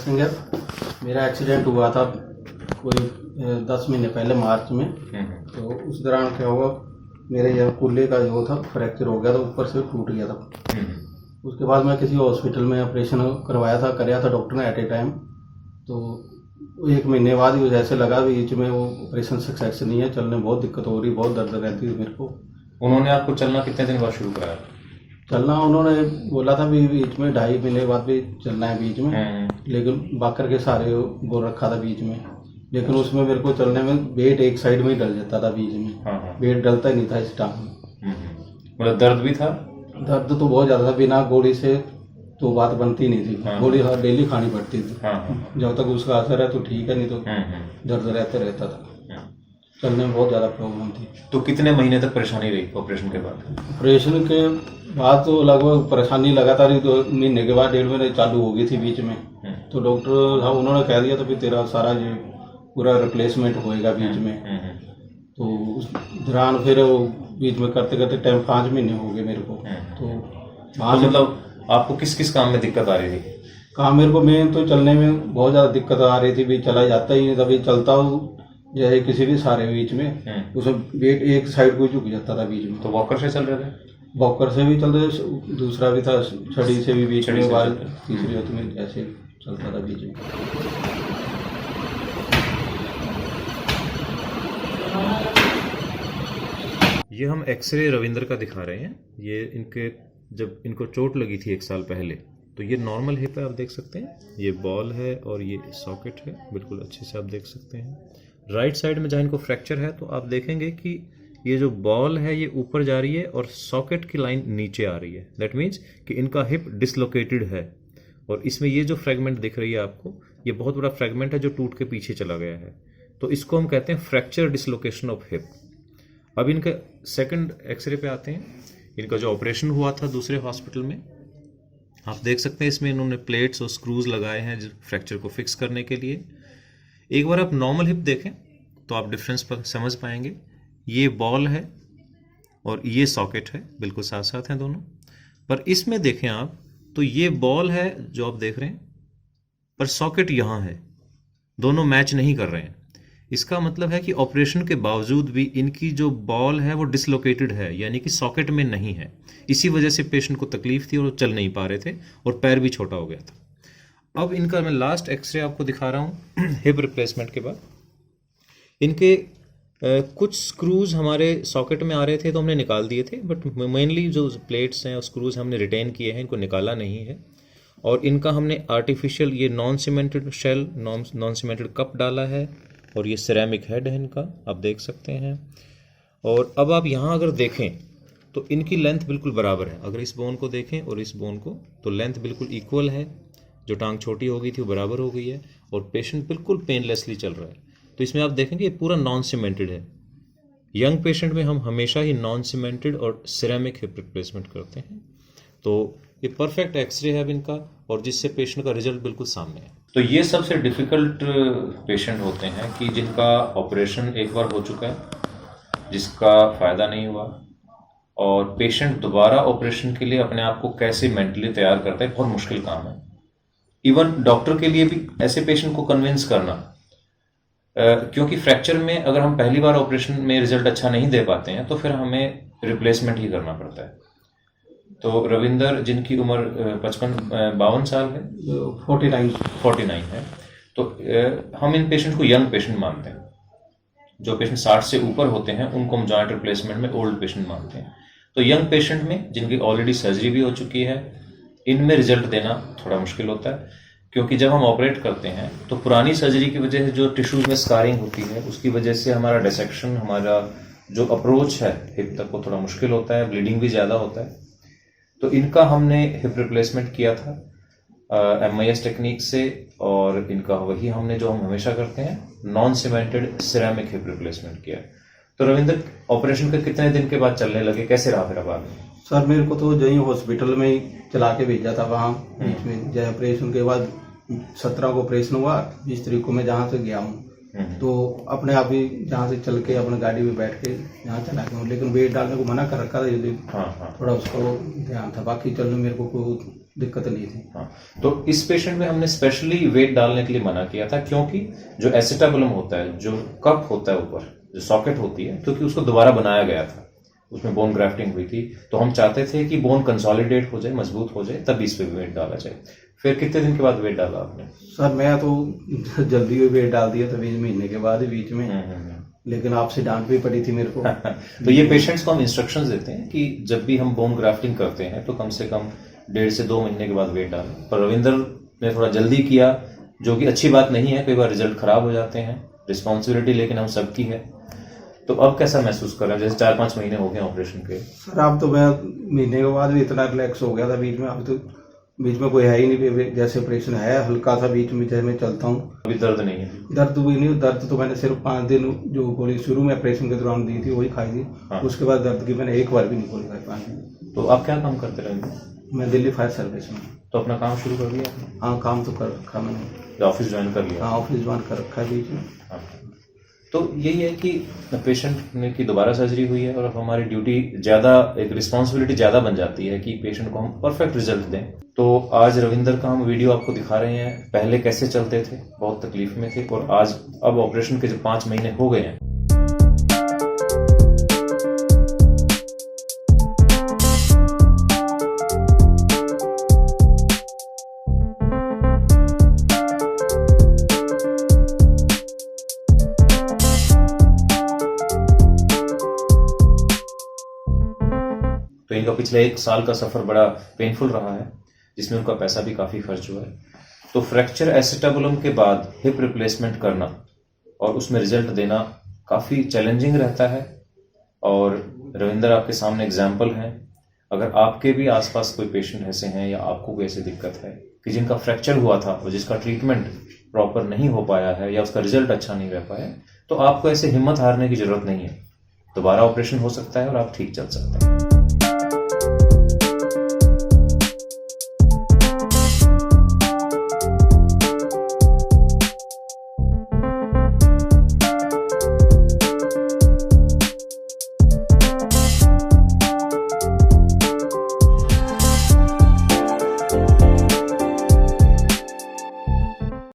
सिंह है। मेरा एक्सीडेंट हुआ था कोई 10 महीने पहले मार्च में। तो उस दौरान क्या हुआ, मेरे यह कुल्ले का जो था फ्रैक्चर हो गया था, ऊपर से टूट गया था। उसके बाद मैं किसी हॉस्पिटल में ऑपरेशन कराया था डॉक्टर ने एट ए टाइम। तो 1 महीने बाद ही ऐसे लगा बीच में वो ऑपरेशन सक्सेस नहीं है, चलने में बहुत दिक्कत हो रही, बहुत दर्द रहती थी मेरे को। उन्होंने आपको चलना कितने दिन बाद शुरू कराया? चलना उन्होंने बोला था भी बीच में 2.5 महीने बाद भी चलना है बीच में, लेकिन बाकर के सहारे बोल रखा था बीच में। लेकिन उसमें मेरे को चलने में वेट एक साइड में ही डल जाता था बीच में। वेट डलता ही नहीं था इस टांग में। मतलब दर्द भी था? दर्द तो बहुत ज़्यादा था, बिना गोली से तो बात बनती नहीं थी। गोली डेली खानी पड़ती थी। जब तक उसका असर है तो ठीक है, नहीं तो दर्द रहता था। चलने में बहुत ज़्यादा प्रॉब्लम थी। तो कितने महीने तक परेशानी रही ऑपरेशन के बाद? ऑपरेशन के बाद तो लगभग परेशानी लगातार ही 2 महीने के बाद 1.5 महीने चालू हो गई थी बीच में। तो डॉक्टर साहब उन्होंने कह दिया था कि तेरा सारा ये पूरा रिप्लेसमेंट होएगा बीच में। तो उस दौरान फिर बीच में करते करते टाइम 5 महीने हो गए मेरे को। तो वहाँ से मतलब आपको किस किस काम में दिक्कत आ रही थी? काम मेरे को मेन तो चलने में बहुत ज़्यादा दिक्कत आ रही थी, भी चला जाता ही नहीं, तभी चलता हूँ जैसे किसी भी सहारे बीच में उसमें वेट एक साइड को झुक जाता था बीच में। तो वॉकर से चल रहे थे? वॉकर से भी चल रहे, दूसरा भी था छड़ी से भी बीच में, बाल तीसरी हाथ में ऐसे चलता था बीच में। ये हम एक्सरे रविंद्र का दिखा रहे हैं। ये इनके जब इनको चोट लगी थी 1 साल पहले, तो ये नॉर्मल हिप है, आप देख सकते हैं। ये बॉल है और ये सॉकेट है, बिल्कुल अच्छे से आप देख सकते हैं। राइट साइड में जहाँ इनको फ्रैक्चर है, तो आप देखेंगे कि ये जो बॉल है ये ऊपर जा रही है और सॉकेट की लाइन नीचे आ रही है। दैट मीन्स कि इनका हिप डिसलोकेटेड है। और इसमें ये जो फ्रैगमेंट दिख रही है आपको, ये बहुत बड़ा फ्रैगमेंट है जो टूट के पीछे चला गया है। तो इसको हम कहते हैं फ्रैक्चर डिसलोकेशन ऑफ हिप। अब इनके सेकंड एक्सरे पे आते हैं। इनका जो ऑपरेशन हुआ था दूसरे हॉस्पिटल में, आप देख सकते हैं इसमें इन्होंने प्लेट्स और स्क्रूज लगाए हैं फ्रैक्चर को फिक्स करने के लिए। एक बार आप नॉर्मल हिप देखें तो आप डिफरेंस पर समझ पाएंगे। ये बॉल है और ये सॉकेट है, बिल्कुल साथ साथ हैं दोनों। पर इसमें देखें आप तो ये बॉल है जो आप देख रहे हैं, पर सॉकेट यहाँ है, दोनों मैच नहीं कर रहे हैं। इसका मतलब है कि ऑपरेशन के बावजूद भी इनकी जो बॉल है वो डिसलोकेटेड है, यानी कि सॉकेट में नहीं है। इसी वजह से पेशेंट को तकलीफ थी और वो चल नहीं पा रहे थे और पैर भी छोटा हो गया था। अब इनका मैं लास्ट एक्सरे आपको दिखा रहा हूँ हिप रिप्लेसमेंट के बाद। इनके कुछ स्क्रूज हमारे सॉकेट में आ रहे थे तो हमने निकाल दिए थे, बट मेनली जो प्लेट्स हैं और स्क्रूज हमने रिटेन किए हैं, इनको निकाला नहीं है। और इनका हमने आर्टिफिशियल ये non cemented shell, non cemented cup डाला है और ये सिरेमिक हेड है इनका, आप देख सकते हैं। और अब आप यहाँ अगर देखें तो इनकी लेंथ बिल्कुल बराबर है। अगर इस बोन को देखें और इस बोन को, तो लेंथ बिल्कुल इक्वल है। जो टांग छोटी हो गई थी वो बराबर हो गई है और पेशेंट बिल्कुल पेनलेसली चल रहा है। तो इसमें आप देखेंगे ये पूरा नॉन सीमेंटेड है। यंग पेशेंट में हम हमेशा ही नॉन सीमेंटेड और सिरेमिक हिप रिप्लेसमेंट करते हैं। तो ये परफेक्ट एक्सरे है अब इनका, और जिससे पेशेंट का रिजल्ट बिल्कुल सामने है। तो ये सबसे डिफिकल्ट पेशेंट होते हैं कि जिनका ऑपरेशन एक बार हो चुका है, जिसका फ़ायदा नहीं हुआ, और पेशेंट दोबारा ऑपरेशन के लिए अपने आप को कैसे मेंटली तैयार करता है, बहुत मुश्किल काम है। इवन डॉक्टर के लिए भी ऐसे पेशेंट को कन्विंस करना, क्योंकि फ्रैक्चर में अगर हम पहली बार ऑपरेशन में रिजल्ट अच्छा नहीं दे पाते हैं तो फिर हमें रिप्लेसमेंट ही करना पड़ता है। तो रविंदर, जिनकी उम्र 52 साल है, 49 है, तो हम इन पेशेंट को यंग पेशेंट मानते हैं। जो पेशेंट 60 से ऊपर होते हैं उनको हम जॉइंट रिप्लेसमेंट में ओल्ड पेशेंट मानते हैं। तो यंग पेशेंट में जिनकी ऑलरेडी सर्जरी भी हो चुकी है, इनमें रिजल्ट देना थोड़ा मुश्किल होता है, क्योंकि जब हम ऑपरेट करते हैं तो पुरानी सर्जरी की वजह से जो टिश्यूज में स्कारिंग होती है उसकी वजह से हमारा डिसेक्शन, हमारा जो अप्रोच है हिप तक, वो थोड़ा मुश्किल होता है, ब्लीडिंग भी ज़्यादा होता है। तो इनका हमने हिप रिप्लेसमेंट किया था MIS टेक्निक से, और इनका वही हमने जो हम हमेशा करते हैं, non cemented ceramic hip replacement किया। तो रविंदर, ऑपरेशन के कितने दिन के बाद चलने लगे, कैसे रहा फिर बाद में? सर मेरे को तो यही हॉस्पिटल में ही चला के भेजा था वहाँ बीच में। जब ऑपरेशन के बाद 17 को ऑपरेशन हुआ, 20 तारीख को मैं जहाँ से गया हूँ, तो अपने आप ही जहाँ से चल के अपने गाड़ी में बैठ के यहाँ चला गया हूँ। लेकिन वेट डालने को मना कर रखा था, यदि थोड़ा उसको ध्यान था। बाकी चलने मेरे को कोई दिक्कत नहीं थी। हाँ, तो इस पेशेंट में हमने स्पेशली वेट डालने के लिए मना किया था, क्योंकि जो एसिटाबुलम होता है, जो कप होता है ऊपर, जो सॉकेट होती है, क्योंकि उसको दोबारा बनाया गया था, उसमें बोन ग्राफ्टिंग हुई थी, तो हम चाहते थे कि बोन कंसोलिडेट हो जाए, मजबूत हो जाए, तब इस पे वेट डाला जाए। फिर कितने दिन के बाद वेट डाला आपने? सर मैं तो जल्दी ही वेट डाल दिया था, 20 महीने के बाद ही बीच में, लेकिन आपसे डांट भी पड़ी थी मेरे को। तो ये पेशेंट्स को हम इंस्ट्रक्शंस देते हैं कि जब भी हम बोन ग्राफ्टिंग करते हैं तो कम से कम 1.5 से 2 महीने के बाद वेट डालें। पर रविंदर ने थोड़ा जल्दी किया, जो कि अच्छी बात नहीं है, कई बार रिजल्ट खराब हो जाते हैं, रिस्पॉन्सिबिलिटी लेकिन हम सबकी है। तो अब कैसा महसूस कर रहे हैं, जैसे 4-5 महीने हो गए ऑपरेशन के? सर अब तो मैं महीने के बाद भी इतना रिलैक्स हो गया था बीच में, अब तो बीच में कोई है ही नहीं, जैसे ऑपरेशन है हल्का सा बीच में, जैसे मैं चलता हूँ अभी दर्द नहीं है? दर्द भी नहीं, दर्द तो मैंने सिर्फ 5 दिन जो गोली शुरू में ऑपरेशन के दौरान दी थी वही खाई थी। हाँ। उसके बाद दर्द की मैंने एक बार भी नहीं गोली खाई 5 दिन। तो आप क्या काम करते रहेंगे? मैं दिल्ली फायर सर्विस में। तो अपना काम शुरू कर दिया आपने? हाँ काम तो कर रखा मैंने, ऑफिस ज्वाइन कर लिया? हाँ ऑफिस ज्वाइन कर रखा है बीच में। हाँ। तो यही है कि पेशेंट ने की दोबारा सर्जरी हुई है और अब हमारी ड्यूटी ज़्यादा, एक रिस्पॉन्सिबिलिटी ज़्यादा बन जाती है कि पेशेंट को हम परफेक्ट रिजल्ट दें। तो आज रविंदर का हम वीडियो आपको दिखा रहे हैं, पहले कैसे चलते थे, बहुत तकलीफ में थे, और आज अब ऑपरेशन के जब 5 महीने हो गए हैं, तो इनका पिछले 1 साल का सफ़र बड़ा पेनफुल रहा है, जिसमें उनका पैसा भी काफ़ी खर्च हुआ है। तो फ्रैक्चर एसिटाबुलम के बाद हिप रिप्लेसमेंट करना और उसमें रिजल्ट देना काफ़ी चैलेंजिंग रहता है, और रविंदर आपके सामने एग्जाम्पल हैं। अगर आपके भी आसपास कोई पेशेंट ऐसे हैं या आपको कोई ऐसी दिक्कत है कि जिनका फ्रैक्चर हुआ था और जिसका ट्रीटमेंट प्रॉपर नहीं हो पाया है या उसका रिजल्ट अच्छा नहीं रह पाया, तो आपको ऐसे हिम्मत हारने की ज़रूरत नहीं है। दोबारा ऑपरेशन हो सकता है और आप ठीक चल सकते हैं।